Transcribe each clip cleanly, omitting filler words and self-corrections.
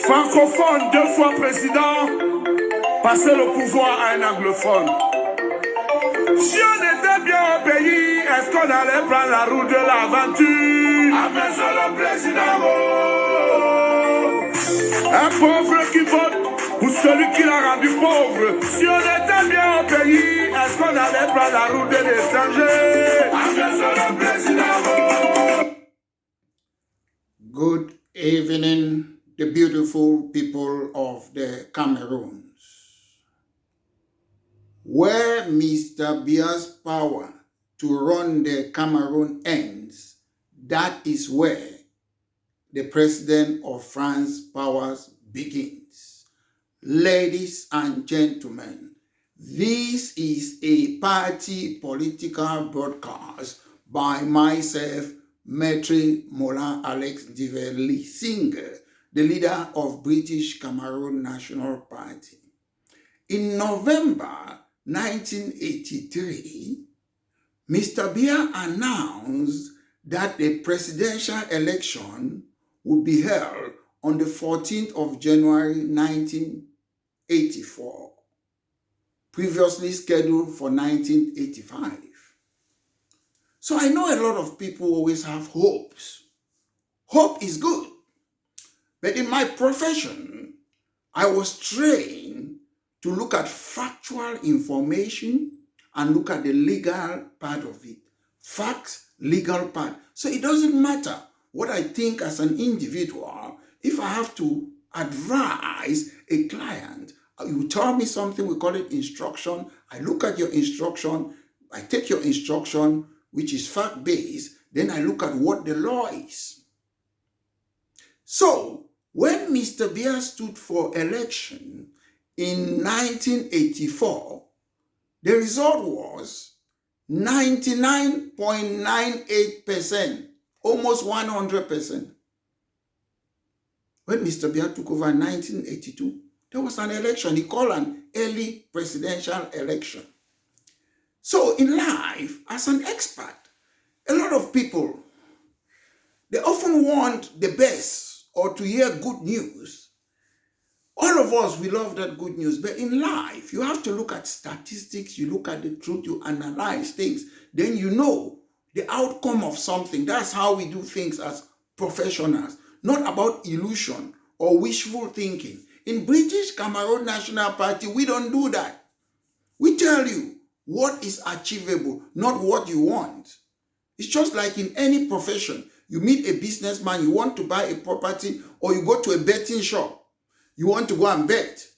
Francophone, 2 fois président, passer le pouvoir à un anglophone. Si on était bien au pays, est-ce qu'on allait prendre la route de l'aventure? Ah, mais c'est le président. Un pauvre qui vote pour celui qui l'a rendu pauvre. Si on était bien au pays, est-ce qu'on allait prendre la route de l'étranger? Ah, mais c'est le président. Good evening, the beautiful people of the Cameroons. Where Mr. Bia's power to run the Cameroon ends, that is where the President of France's powers begins. Ladies and gentlemen, this is a party political broadcast by myself, Maître Moulin Alex Diverly Singer, the leader of British Cameroon National Party. In November 1983, Mr. Bia announced that the presidential election would be held on the 14th of January 1984, previously scheduled for 1985. So I know a lot of people always have hopes. Hope is good. But in my profession, I was trained to look at factual information and look at the legal part of it. Facts, legal part. So it doesn't matter what I think as an individual. If I have to advise a client, you tell me something, we call it instruction. I look at your instruction, I take your instruction, which is fact-based, then I look at what the law is. So, when Mr. Bia stood for election in 1984, the result was 99.98%, almost 100%. When Mr. Bia took over in 1982, there was an election. He called an early presidential election. So in life, as an expert, a lot of people, they often want the best or to hear good news. All of us, we love that good news. But in life, you have to look at statistics, you look at the truth, you analyze things. Then you know the outcome of something. That's how we do things as professionals. Not about illusion or wishful thinking. In British Cameroon National Party, we don't do that. We tell you what is achievable, not what you want. It's just like in any profession. You meet a businessman, you want to buy a property, or you go to a betting shop. You want to go and bet.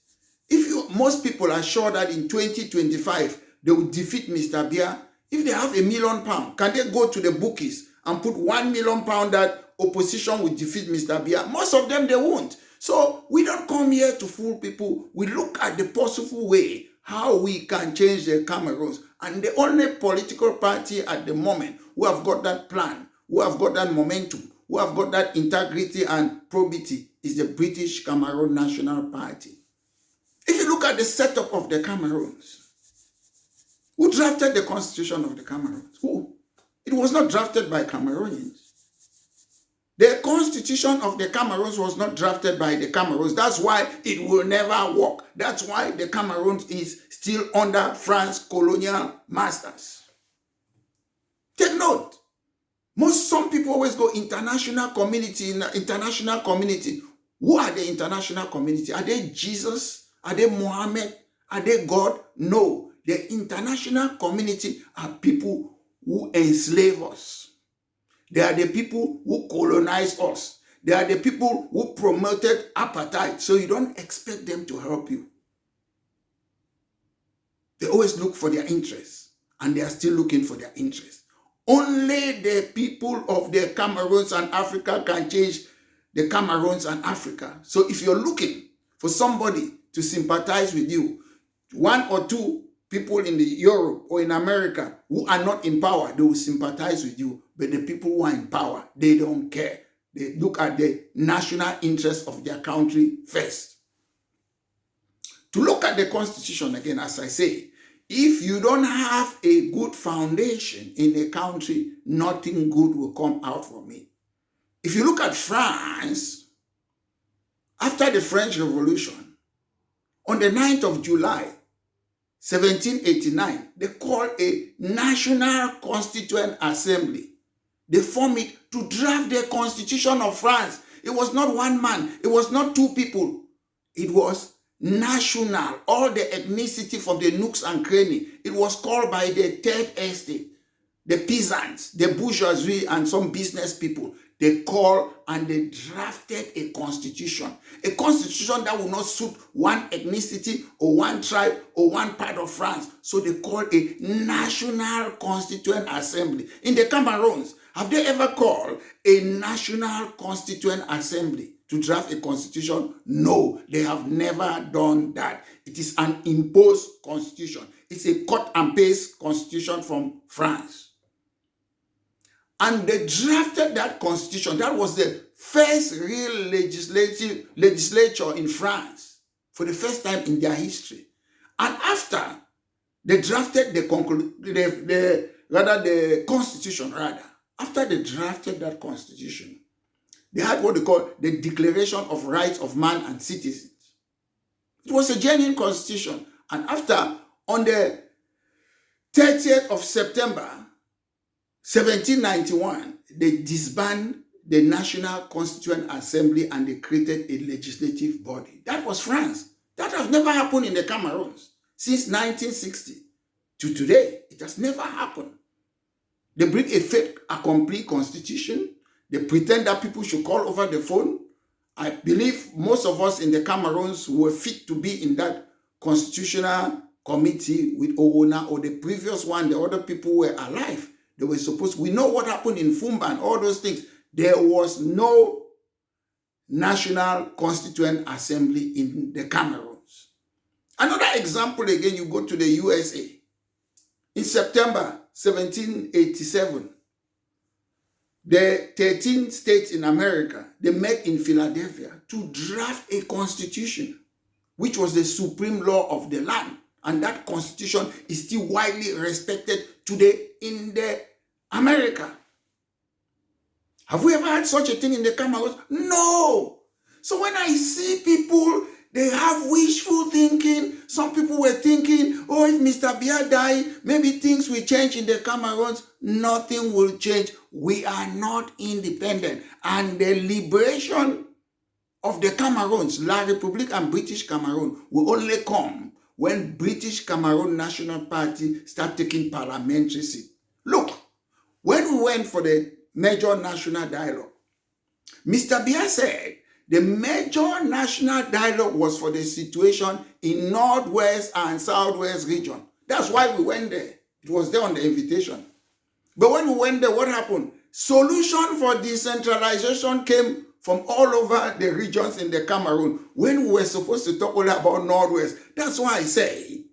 Most people are sure that in 2025, they will defeat Mr. Bia. If they have £1 million, can they go to the bookies and put £1 million that opposition will defeat Mr. Bia? Most of them, they won't. So we don't come here to fool people. We look at the possible way how we can change the Cameroons. And the only political party at the moment who have got that plan, who have got that momentum, who have got that integrity and probity is the British Cameroon National Party. If you look at the setup of the Cameroons, who drafted the Constitution of the Cameroons? Who? It was not drafted by Cameroonians. The Constitution of the Cameroons was not drafted by the Cameroons. That's why it will never work. That's why the Cameroons is still under France colonial masters. Take note. Some people always go international community. Who are the international community? Are they Jesus? Are they Muhammad? Are they God? No. The international community are people who enslave us. They are the people who colonize us. They are the people who promoted apartheid. So you don't expect them to help you. They always look for their interests. And they are still looking for their interests. Only the people of the Cameroons and Africa can change the Cameroons and Africa. So if you're looking for somebody to sympathize with you, 1 or 2 people in Europe or in America who are not in power, they will sympathize with you. But the people who are in power, they don't care. They look at the national interest of their country first. To look at the Constitution again, as I say, if you don't have a good foundation in a country, nothing good will come out from it. If you look at France, after the French Revolution, on the 9th of July, 1789, they called a National Constituent Assembly. They formed it to draft the Constitution of France. It was not one man. It was not two people. It was national. All the ethnicity from the nooks and crannies. It was called by the Third Estate, the peasants, the bourgeoisie, and some business people. They called and they drafted a constitution. A constitution that would not suit one ethnicity or one tribe or one part of France. So they called a National Constituent Assembly. In the Cameroons, have they ever called a National Constituent Assembly to draft a constitution? No, they have never done that. It is an imposed constitution. It's a cut and paste constitution from France. And they drafted that constitution. That was the first real legislature in France for the first time in their history. And after they drafted the constitution, after they drafted that constitution, they had what they call the Declaration of Rights of Man and Citizens. It was a genuine constitution. And after, on the 30th of September, 1791, they disbanded the National Constituent Assembly and they created a legislative body. That was France. That has never happened in the Cameroons since 1960 to today. It has never happened. They bring a fait accompli constitution. They pretend that people should call over the phone. I believe most of us in the Cameroons were fit to be in that constitutional committee with Owona or the previous one. The other people were alive. They were supposed, we know what happened in Fumba and all those things. There was no National Constituent Assembly in the Cameroons. Another example again, you go to the USA. In September 1787, the 13 states in America, they met in Philadelphia to draft a constitution, which was the supreme law of the land. And that constitution is still widely respected today in the America. Have we ever had such a thing in the Cameroons? No. So when I see people, they have wishful thinking. Some people were thinking, oh, if Mr. Biya died, maybe things will change in the Cameroons. Nothing will change. We are not independent. And the liberation of the Cameroons, La République and British Cameroon, will only come when British Cameroon National Party start taking parliamentary seat. Look, when we went for the major national dialogue, Mr. Biya said the major national dialogue was for the situation in Northwest and Southwest region. That's why we went there. It was there on the invitation. But when we went there, what happened? Solution for decentralization came from all over the regions in the Cameroon when we were supposed to talk only about Northwest. That's why I say,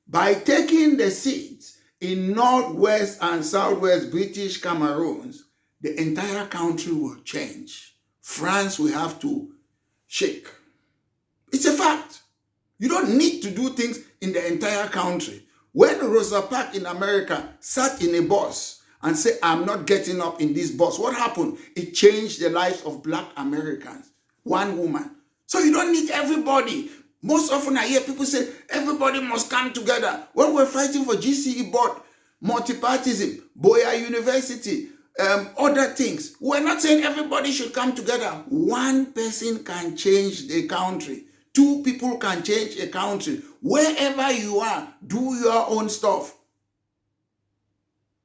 by taking the seats in Northwest and Southwest British Cameroons, the entire country will change. France will have to shake. It's a fact. You don't need to do things in the entire country. When Rosa Parks in America sat in a bus and said, I'm not getting up in this bus, what happened? It changed the lives of Black Americans. One woman. So you don't need everybody. Most often I hear people say, everybody must come together. When we're fighting for GCE board, multipartism, Boya University, other things, we're not saying everybody should come together. One person can change the country. Two people can change a country. Wherever you are, do your own stuff.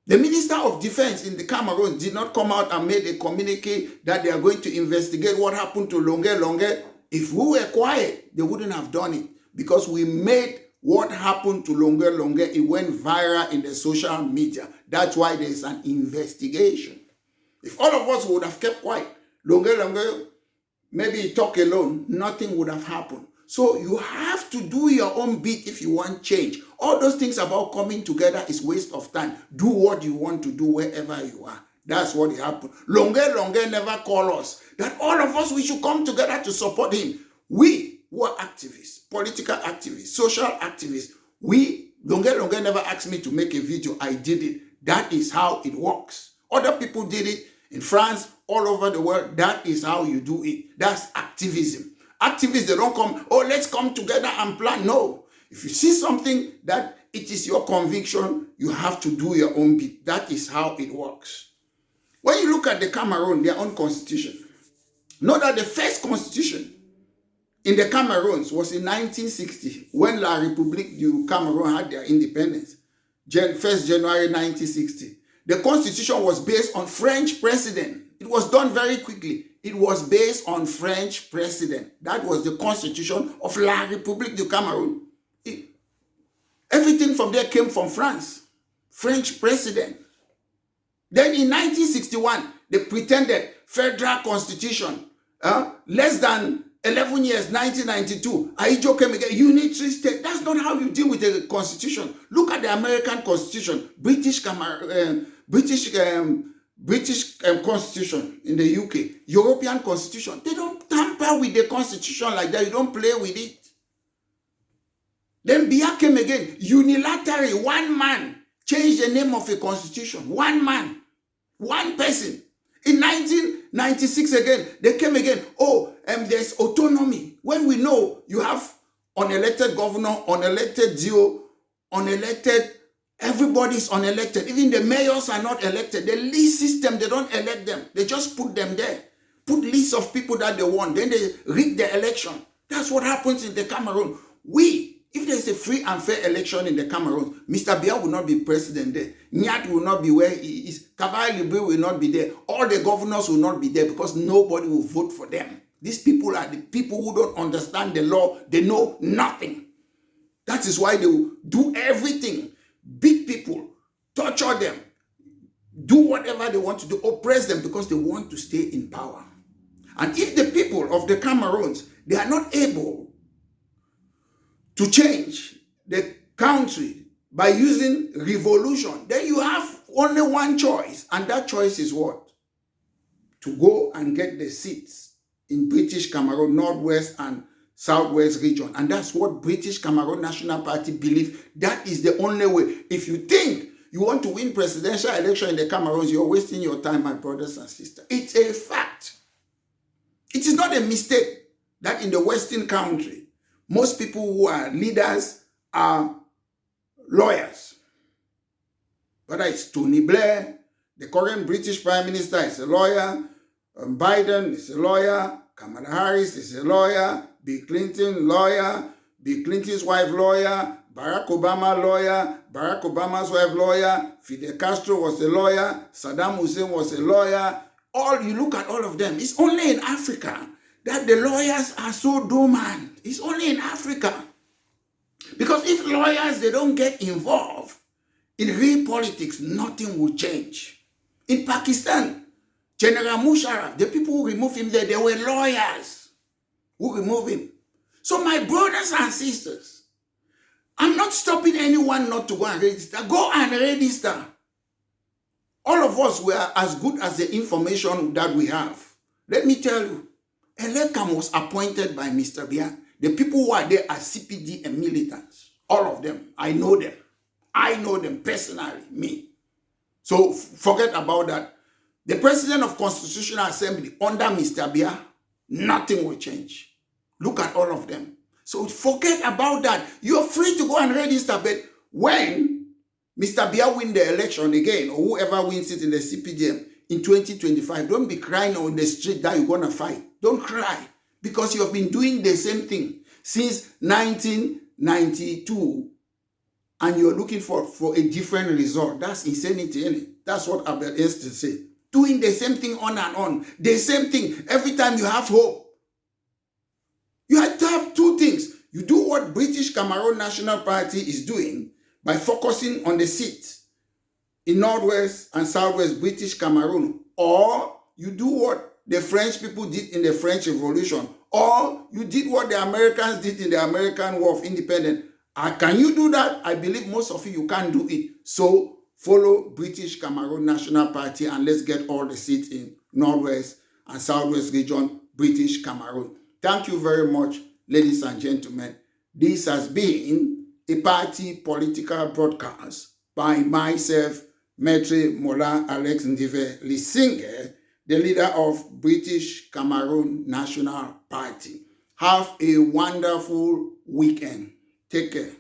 The Minister of Defense in the Cameroon did not come out and made a communique that they are going to investigate what happened to Longue. If we were quiet, they wouldn't have done it because we made what happened to Longue. It went viral in the social media. That's why there's an investigation. If all of us would have kept quiet, Longue, maybe talk alone, nothing would have happened. So you have to do your own bit if you want change. All those things about coming together is waste of time. Do what you want to do wherever you are. That's what happened. Longue never called us that all of us, we should come together to support him. We were activists, political activists, social activists. Longue never asked me to make a video. I did it. That is how it works. Other people did it in France, all over the world. That is how you do it. That's activism. Activists, they don't come, oh, let's come together and plan. No. If you see something that it is your conviction, you have to do your own bit. That is how it works. When you look at the Cameroon, their own constitution, know that the first constitution in the Cameroons was in 1960, when La République du Cameroon had their independence, 1st January 1960. The constitution was based on French precedent. It was done very quickly. It was based on French precedent. That was the constitution of La République du Cameroon. Everything from there came from France. French precedent. Then in 1961, they pretended federal constitution. Less than 11 years, 1992, Aijo came again, unitary state. That's not how you deal with the constitution. Look at the American constitution, British constitution in the UK, European constitution. They don't tamper with the constitution like that. You don't play with it. Then Biya came again, unilaterally, one man changed the name of a constitution. One man, one person. In 1996 again, they came again. Oh, there's autonomy. When we know you have unelected governor, unelected DO, unelected, everybody's unelected. Even the mayors are not elected. The list system, they don't elect them. They just put them there. Put lists of people that they want. Then they rig the election. That's what happens in the Cameroon. If there's a free and fair election in the Cameroon, Mr. Biya will not be president there. Nyat will not be where he is. Kavai Libre will not be there. All the governors will not be there because nobody will vote for them. These people are the people who don't understand the law. They know nothing. That is why they will do everything. Beat people, torture them, do whatever they want to do, oppress them because they want to stay in power. And if the people of the Cameroons, they are not able to change the country by using revolution, then you have only one choice, and that choice is what? To go and get the seats in British Cameroon, Northwest and Southwest region. And that's what British Cameroon National Party believe. That is the only way. If you think you want to win presidential election in the Cameroons, you're wasting your time, my brothers and sisters. It's a fact. It is not a mistake that in the Western country, most people who are leaders are lawyers. Whether it's Tony Blair, the current British Prime Minister is a lawyer, Biden is a lawyer, Kamala Harris is a lawyer, Bill Clinton, lawyer, Bill Clinton's wife, lawyer, Barack Obama, lawyer, Barack Obama's wife, lawyer, Fidel Castro was a lawyer, Saddam Hussein was a lawyer. You look at all of them. It's only in Africa that the lawyers are so dormant. It's only in Africa. Because if lawyers, they don't get involved in real politics, nothing will change. In Pakistan, General Musharraf, the people who removed him there, they were lawyers who removed him. So my brothers and sisters, I'm not stopping anyone not to go and register. Go and register. All of us were as good as the information that we have. Let me tell you, Elekam was appointed by Mr. Biya. The people who are there are CPD and militants. All of them. I know them. I know them personally, me. So forget about that. The President of Constitutional Assembly under Mr. Biya, nothing will change. Look at all of them. So forget about that. You're free to go and register, but when Mr. Biya win the election again, or whoever wins it in the CPDM in 2025, don't be crying on the street that you're going to fight. Don't cry, because you have been doing the same thing since 1992, and you're looking for a different result. That's insanity, isn't it? That's what Albert Einstein said. Doing the same thing on and on. The same thing. Every time you have hope. You have to have two things. You do what British Cameroon National Party is doing by focusing on the seats in Northwest and Southwest British Cameroon. Or you do what the French people did in the French Revolution. Or you did what the Americans did in the American War of Independence. Can you do that? I believe most of you can't do it. So follow British Cameroon National Party and let's get all the seats in Northwest and Southwest region, British Cameroon. Thank you very much, ladies and gentlemen. This has been a party political broadcast by myself, Maitre Mola Alex Ndive Lisinge, the leader of British Cameroon National Party. Have a wonderful weekend. Take care.